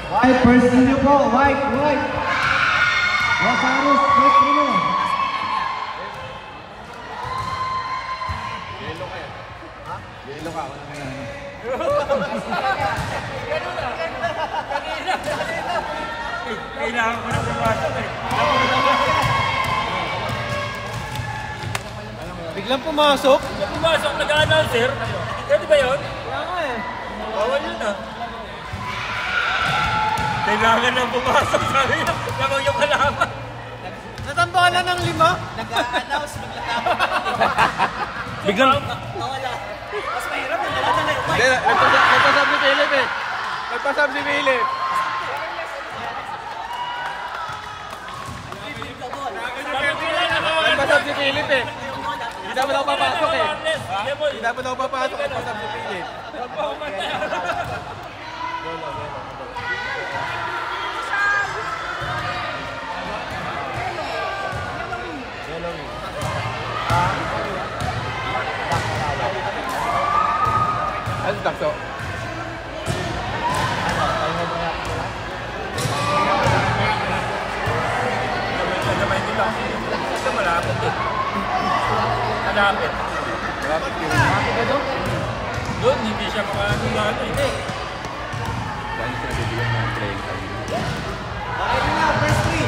White, first niyo po. White. Rosaros, first niyo. Yellow ka eh. Ha? Yellow ka. Wala nga yan. Kailangan ko na pumasok eh. Biglang pumasok? Pumasok, nag-announcer. Pwede ba yun? Kaya nga eh. Bawal yun ah. Kailangan nang pumasok. Sabi niya, lamang yung kalaban. Natambakan na ng 5? Nag-a-announce, Biglang... nawala. Mas mahirap yung dala-dala yung mic. Nagpasab si Philip eh. Nagpasab si Philip. Nagpasab si Philip eh. Hindi dapat ako papasok eh. Hindi dapat ako papasok. Nagpasab si Philip. Ano takso? Sabay nila. Ito malapit eh. Malapit. Malapit yun. Doon, hindi siya makakalala eh. Dahil siya nabibigyan ng playing time. Ayun na, first three.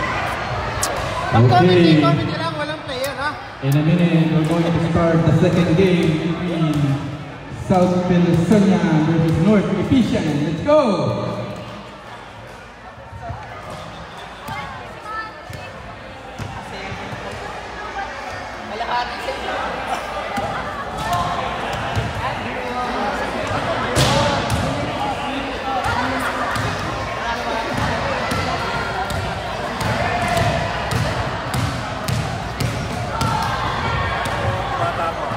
Okay. Comment lang, walang player ha? In a minute, we're going to start the second game between South Pilusonia versus North Epician. Let's go! Malahati sa inyo.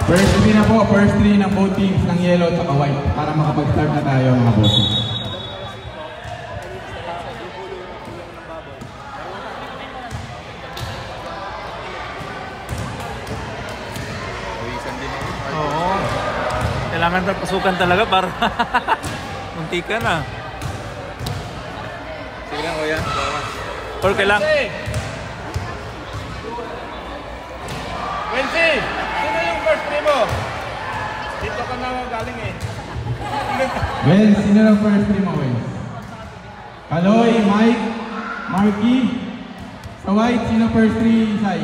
First three na po, first three ng both teams ng yellow at white para makapag-start na tayo mga boss. Oo. Kailangan pasukan talaga para munti ka na. Sige lang kuya. Or kailangan... Wensi! Sino yung first three mo? Dito ka na galing eh. Well, sino ang first three mo, Well? Kaloy, Mike, Marky. Sa white, sino first three, Isay?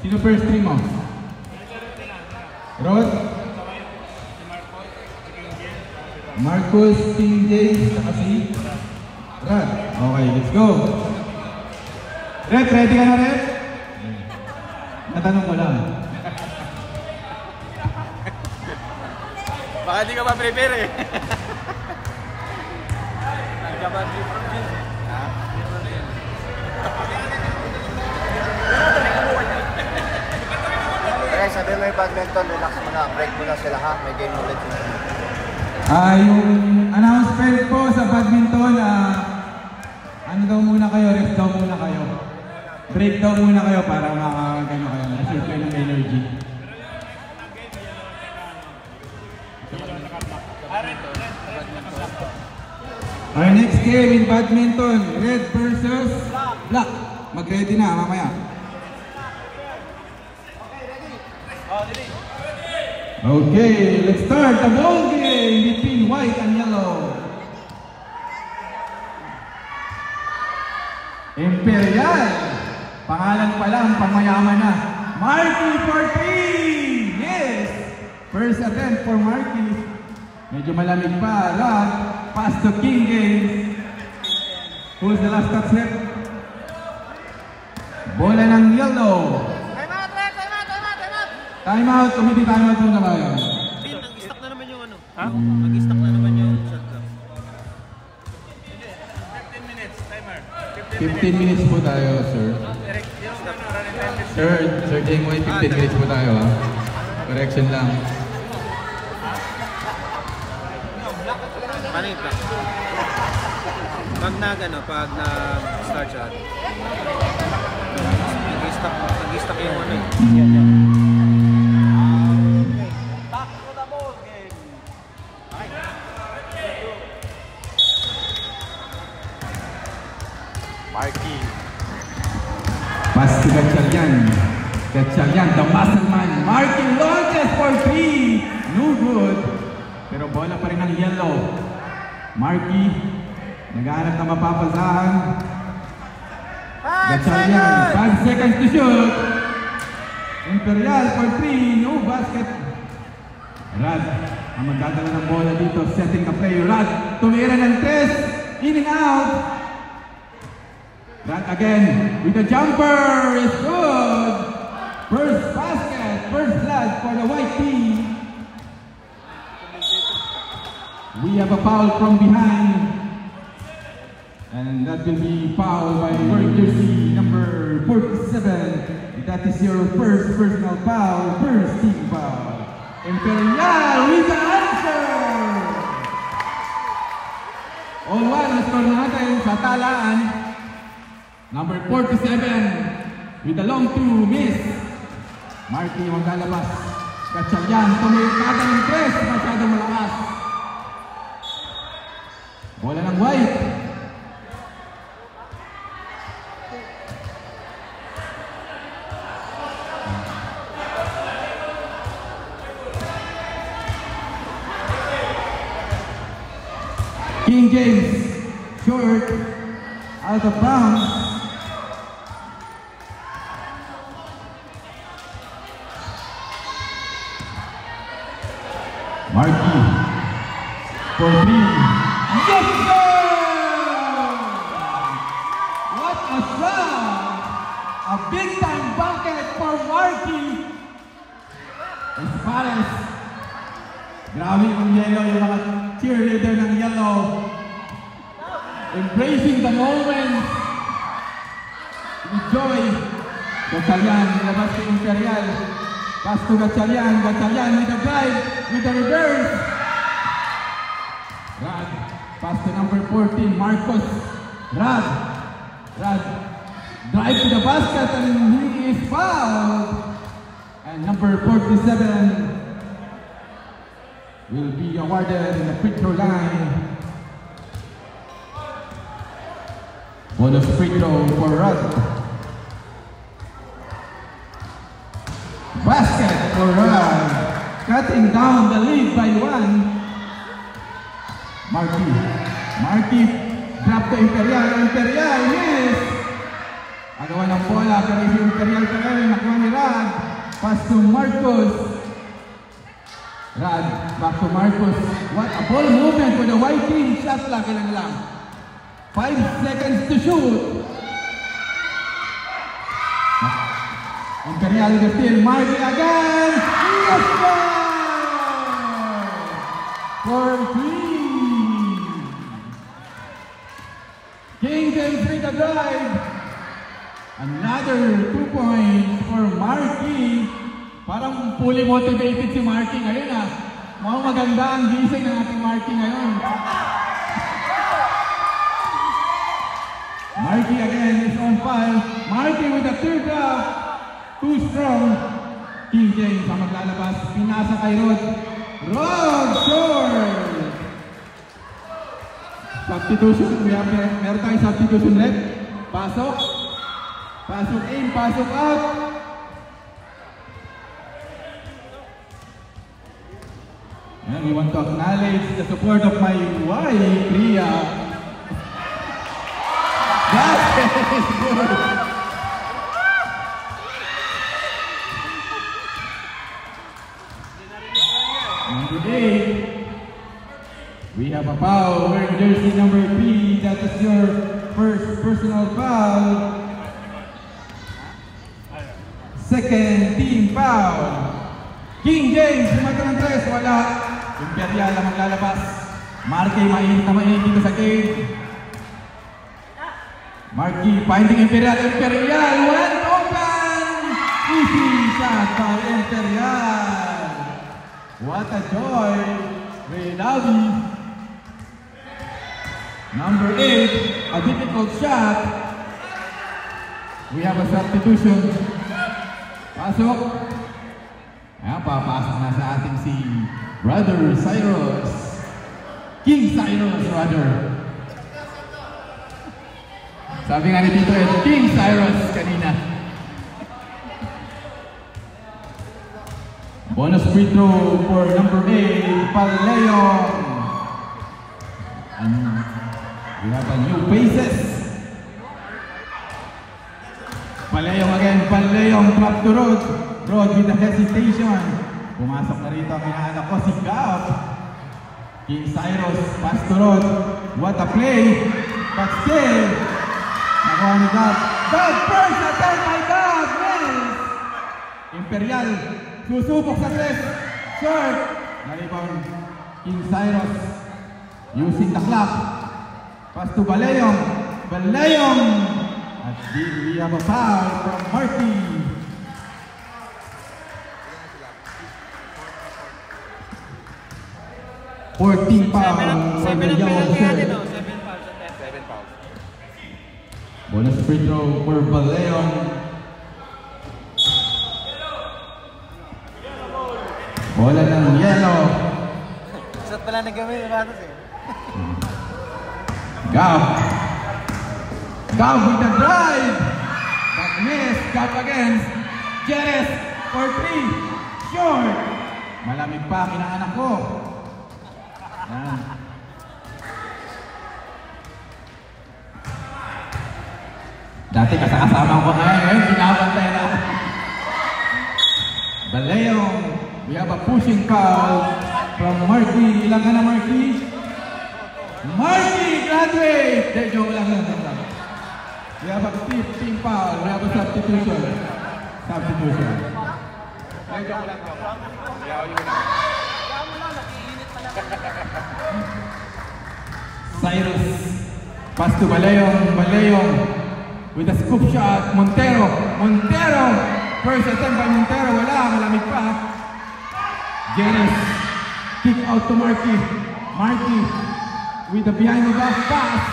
Sino first three mo? Rod? Marcos, King James, saka si Rod. Okay, let's go. Rep, ready ka na, Rep? Natanong ko lang. Baka di ka pa prepare eh. Okay, sabi mo yung badminton, relax mo na, break mo na sila ha, may game ulit sila. Yung announcement po sa badminton, ano daw muna kayo, rest daw muna kayo. Break daw muna kayo para makagano kayo, receive kayo ng energy. Our next game in badminton, red versus black. Mag-ready na mamaya. Okay, let's start the ball game between white and yellow. Imperial, pangalan pa lang, pangmayaman na. Marky for 3! Yes! First attempt for Marky. Medyo malamig pa. Rod, pass to King Games. Who's the last touch left? Bola ng yellow. Time out, committee time out muna kayo. Pin, nag-stock na naman yung ano. Ha? Nag-stock na naman yung shotgun. 15 minutes, timer. 15 minutes po tayo, sir. Sir Jingway, 15 minutes po tayo, ha? Correction lang. Panig lang. Pag pag nag-start siya, nag-stock yung ano eh. Marky. Pass to Gatchalian. Gatchalian, the muscle man. Marky launches for 3. No good. Pero bola pa rin ang yellow. Marky, naghahanap na mapapasahan. Gatchalian, 5 seconds to shoot. Imperial for 3. No basket. Rad, ang magdadala ng bola dito. Setting the play. Rad, tumira ng test. In and out. Rad again with the jumper. It's good. First basket. First blood for the white team. We have a foul from behind. And that will be fouled by wearing jersey number 47. That is your first personal foul. First team foul. Imperial with the answer! All one, score natin sa talaan. Number 47 with the long 2 miss. Marky maglalabas. Gatchalian, tumikata ng 3. Masyadong malakas. Bola ng white. King James, short, out of bounds. Marky, for 3. Yes, sir! What a shot! A big-time bucket for Marky. Espares. Grabe yung yellow, yung mga cheerleader ng yellow. Embracing the moment. With joy. Gatchalian, nilabas si Imperial. Pass to Gatchalian. Gatchalian with the drive, with the reverse. Rad. Pass to number 14, Marcos. Rad. Drive to the basket and he is fouled. And number 47 will be awarded in the free throw line. Bonus free throw for Rad. Basket for Rad. Cutting down the lead by 1. Marky drop to Imperial. Imperial, yes! Agawa ng bola, pero si Imperial pa rin. Nakuha ni Rad. Pass to Marcos. Rad, back to Marcos. What a ball movement for the white team. Shot clock lang. 5 seconds to shoot. Imperial with the steal. Marky again. Yes, sir! For 3. King James with the drive. Another 2 points for Marky. Parang fully motivated si Marky ngayon ah. Mukhang maganda ang gising ng ating Marky ngayon. Marky again is on fire. Marky with the third drop. Too strong. King James ang maglalabas. Pinasa kay Rod. Rod short. Substitution. Meron tayong substitution left. Pasok. Pasok in. Pasok out. And we want to acknowledge the support of my wife, Ria. That is good. Number 8. We have a foul wearing jersey number 3. That is your first personal foul. Second team foul. King James, magkaroon ng 3, wala. Imperial ang maglalabas. Marky, mainit na mainit dito sa game. Marky, finding Imperial. Imperial, wide open! Easy shot by Imperial. What a joy. Renavi. Number 8, a difficult shot. We have a substitution. Pasok. Ayan, papasok na sa ating si Brother Cyrus. King Cyrus, rather. Sabi nga ni Tito Ed, King Cyrus kanina. Bonus free throw for number 8, Paleong. And we have a new faces. Paleong again, Paleong drop to Rod. Rod with the hesitation. Pumasok na rito ang inaanak ko si Gab. King Cyrus, pass to Rod. What a play! But still, nakuha ni Gab. Gab first attempt by Gab! Yes! Imperial, susubok sa tres. Short! Na-rebound King Cyrus. Using the clock. Pass to Paleong. Paleong! At we have a foul from Marty. Fourteen foul for the yellow shirt. 7 fouls. Bonus free throw for Paleong. Bola ng yellow. Isat pala nag-gawin yung ratos eh. Gab. Gab with the drive. But miss. Gab against Jerez for 3. Short. Malamig pa kinaanak ko. Yan. Dati kasama ko na ngayon, pinapantay na. Paleong. We have a pushing foul from Marky. Ilang ka na Marky? Marky graduate! De, joke lang. We have a 15 foul. We have a substitution. Substitution. De, joke lang. Yaw yun na. Cyrus. Pass to Paleong. Paleong. With a scoop shot. Montero. Montero. First attempt by Montero. Wala. Malamig pa. Jerez. Kick out to Marky. Marky. With the behind the back pass.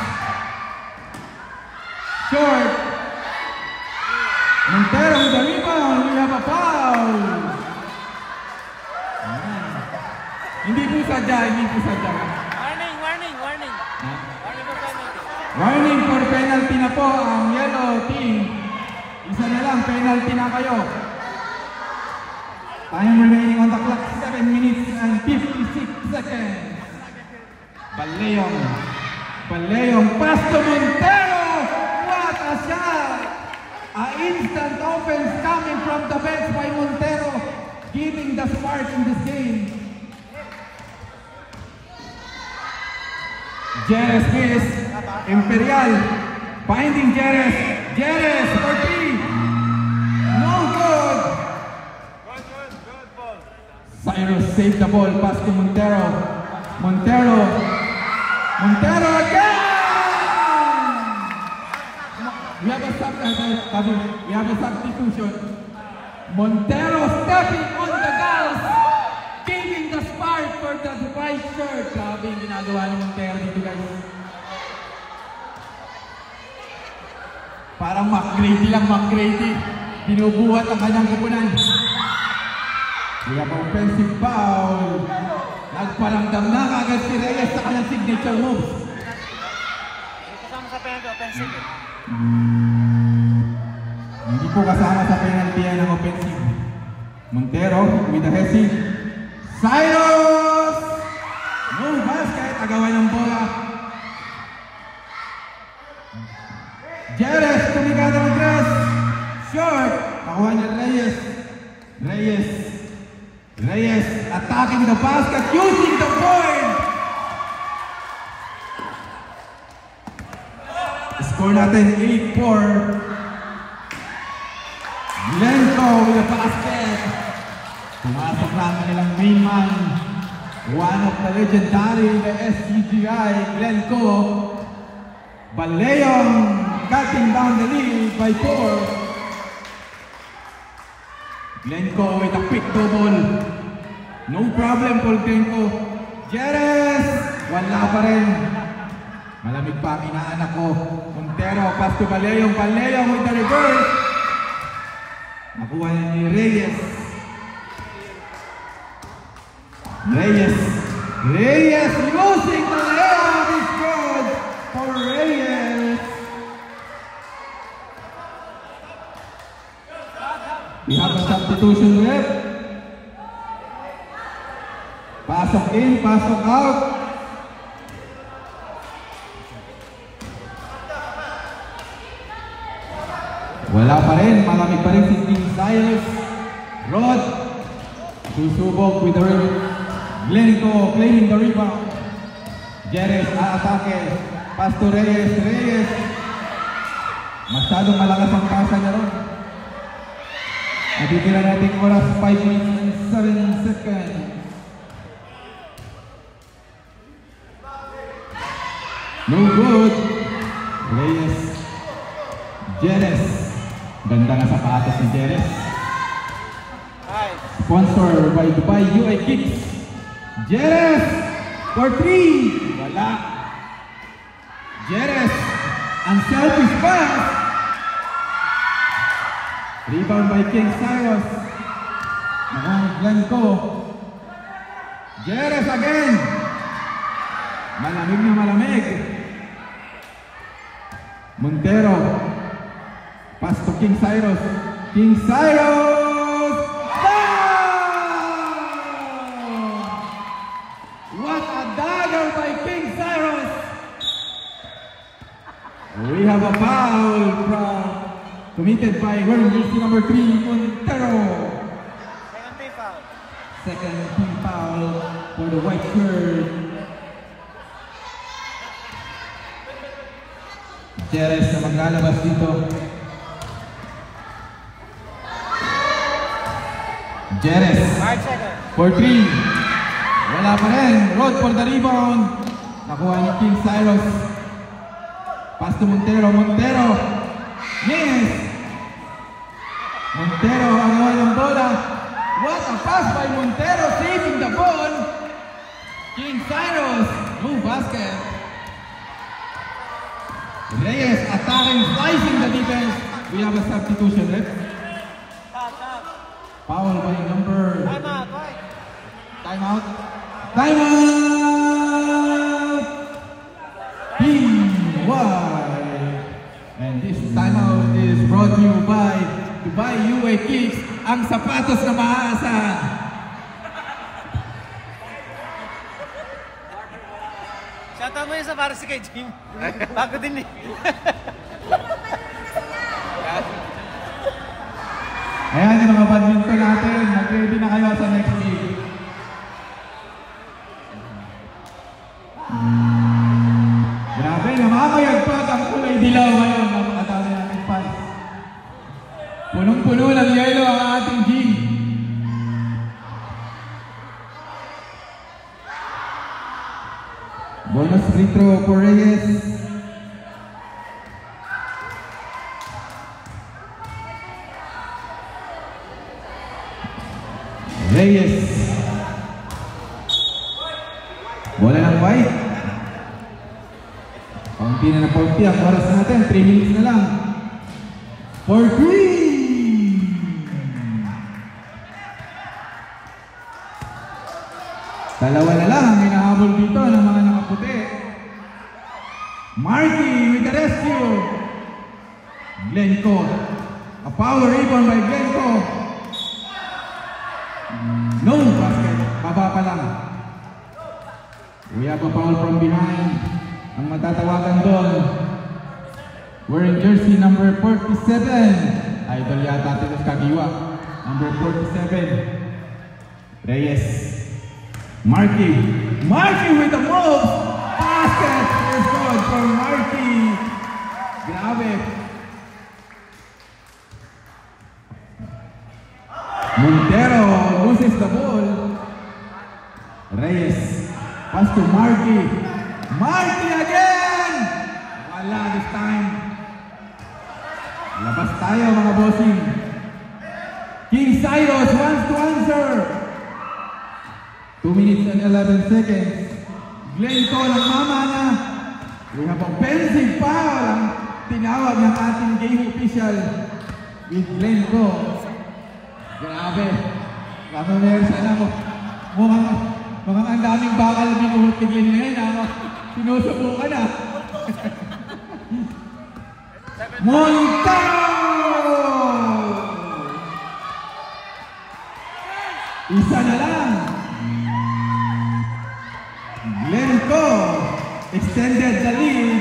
Short. Montero with the rebound. We have a foul. Hindi po sadya. Hindi po sadya. Warning, warning, warning. Warning for penalty. Warning for penalty na po ang yellow team. Isa na lang, penalty na kayo. Time remaining on the clock, 7 minutes and 56 seconds. Paleong. Paleong, pass to Montero! What a shot! A instant offense coming from the bench by Montero, giving the spark in this game. Jerez miss. Imperial finding Jerez. Jerez for 3. No good. Good ball. Cyrus saved the ball. Pass to Montero. Montero. Montero again. We have a substitution. Montero stepping on the gas, giving the spark for the white shirt. Grabe yung ginagawa ni Montero dito guys. Parang McGrady lang, McGrady. Binubuhat ang kanyang kupunan. We have offensive foul. Nagparamdam na kagad si Reyes sa kanyang signature moves. Kasama sa penalty, offensive. Hindi po kasama sa penalty yan ng offensive. Montero with the hesi. Cyrus! No basket, agawan ng bola. Jerez, tumigada ng dress. Short. Nakuha niya Reyes. Reyes. Reyes attacking the basket, using the point. Score natin 8-4. Glenco with the basket. Pumasok na ang kanilang main man. One of the legendary in the SCGI, Glenco. Paleong cutting down the lead by 4. Glenco with a quick double. No problem for Glenco. Jerez! Wala pa rin. Malamig pa ang inaanak ko. Montero, pass to Paleong. Paleong with the reverse. Nakuha niya ni Reyes. Reyes. Reyes losing the layup is good for Reyes. Substitution rep. Pasok in, pasok out. Wala pa rin, malamig pa rin si King Cyrus. Rod, susubok with the rebound. Glenco claiming the rebound. Jerez aatake. Pass to Reyes. Reyes. Masyadong malakas ang pasa niya ron. Natitira natin oras 5 minutes and 7 seconds. No good. Reyes. Jerez. Ganda nga sapatos ni Jerez. Sponsor by Dubai UI Kicks. Jerez for 3. Wala. Jerez. Unselfish pass. Rebound by King Cyrus. Nakang Glenco. Jerez again. Malamig na malamig. Montero. Pass to King Cyrus. King Cyrus! Down! What a dagger by King Cyrus! We have a foul committed by jersey number 3, Montero. Second team foul. Second team foul for the white shirt. Jerez na maglalabas dito. Jerez for 3. Wala pa rin. Rod for the rebound. Nakuha ni King Cyrus. Pass to Montero. Montero. Yes. Montero ang nawa ng bola. What a pass by Montero, saving the ball. King Cyrus. No basket. Reyes attacking, slicing the defense. We have a substitution, rep. Foul by number. Timeout, right? Timeout. Timeout. PY. And this timeout is brought to you by Dubai UA Kicks, ang sapatos na maaasahan. Shoutout mo yun sa para si kay Jim. Bago din eh. Ayan yung mga badminton natin. Mag-ready na kayo sa next week. Grabe, namamayagpag ang kulay dilaw ngayon. Napakadami natin fans. Punong-puno ng yelo ang ating gym. Bonus free throw for Reyes. Reyes. Bola ng white. Paunti na paunti ang oras natin. 3 minutes na lang. For 3. Dalawa na lang ang hinahabol dito ng mga nakaputi. Marky with the rescue. Glenco. A power rebound by Glenco. No basket. Baba pa lang. We have a foul from behind. Ang matatawagan doon, wearing jersey number 47. Idol yata Tinos Kagiwa. Number 47. Reyes. Marky. Marky with the move. Basket. First good for Marky. Grabe. Montero loses the ball. Reyes. Pass to Marky. Marky again! Wala this time. Labas tayo mga bossing. King Cyrus wants to answer. 2 minutes and 11 seconds. Glenco ng mama na. We have offensive foul. Ang tinawag ng ating game official with Glenco. Grabe. Grabe meron sana mo. Mukhang ang daming bakal na binuhot ni Glenn ngayon. Sinusubukan na. Montero! the lead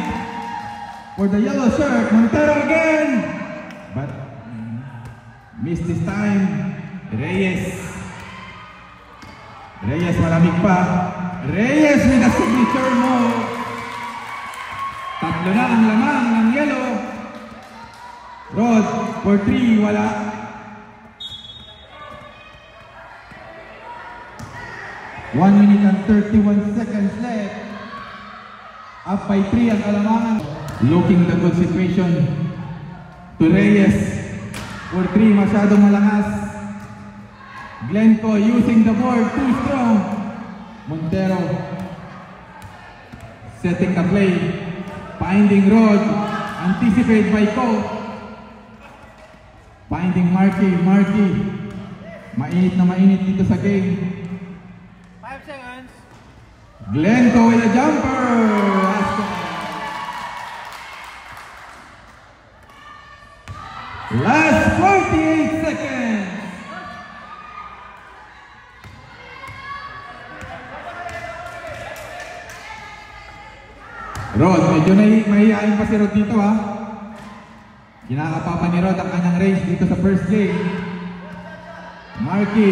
for the yellow shirt. Montero again, but missed this time. Reyes malamig pa. Reyes with a signature move. Tatlo na ang lamang ng yellow. Rod for 3, wala. One minute and 31 seconds left. Up by 3 ang alamangan. Looking the good situation to Reyes for 3, masyadong malakas. Glenco using the board, too strong. Montero setting the play, finding Rod, anticipate by Coach, finding Marky. Mainit na mainit dito sa game. 5 seconds. Glenco with a jumper. Last 48 seconds. Rod, medyo mahihain pa si Rod dito ha. Kinakapa pa ni Rod ang kanyang range dito sa first game. Marky.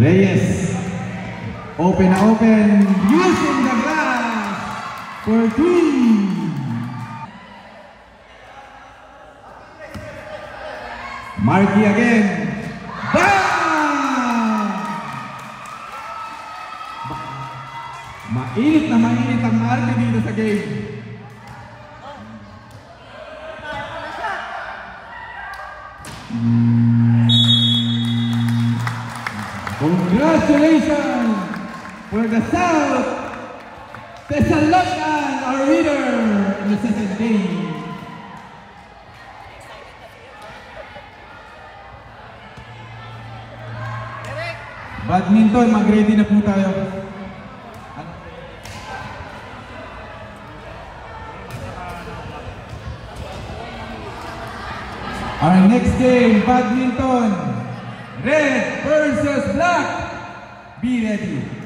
Reyes. Open na open. Using the glass for 3. Marky again. Bang! Mainit na mainit ang Marky dito sa game. Congratulations for the South Thessalonian, our winner in the second game. Badminton, mag-ready na po tayo. Our next game, badminton. Red versus black. Be ready.